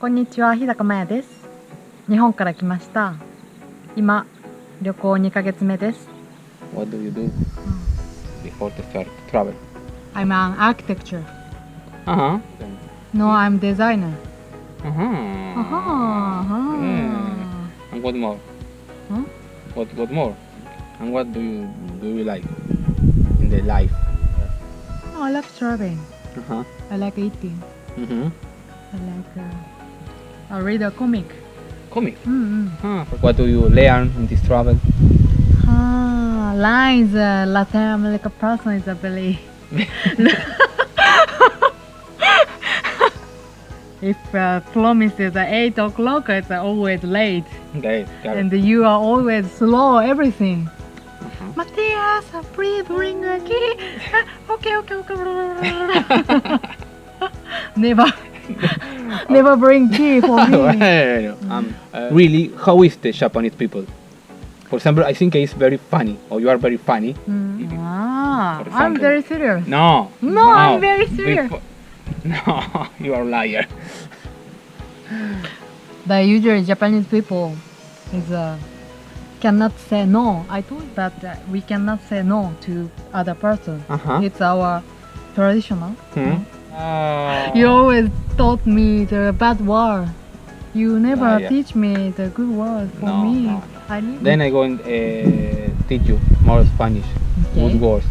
こんにちは、日高まやです。日本から来ました。今、旅行2ヶ月目です。What do you do before to start travel? I'm an architecture. Uh-huh. No, I'm designer. Uh-huh. And what more? Huh? What more? And what do you like in the life? Oh, I like traveling. Uh-huh. I like eating. Mm-hmm. I like I read a comic. Comic. Mm-hmm. What do you learn in this travel? Lines. Latin American person is a very. If promises at 8 o'clock, it's always late. Okay, got it. And you are always slow, everything. Matthias, please bring a key. Okay. Never bring key for me. Really, how is the Japanese people? For example, I think it's very funny, or you are very funny. I'm very serious. No, I'm very serious. No, you are a liar. The usual Japanese people is cannot say no. I told that we cannot say no to other person. It's our traditional. You always taught me the bad word. You never teach me the good word for me. No. Then I go and teach you more Spanish. Okay. Good words.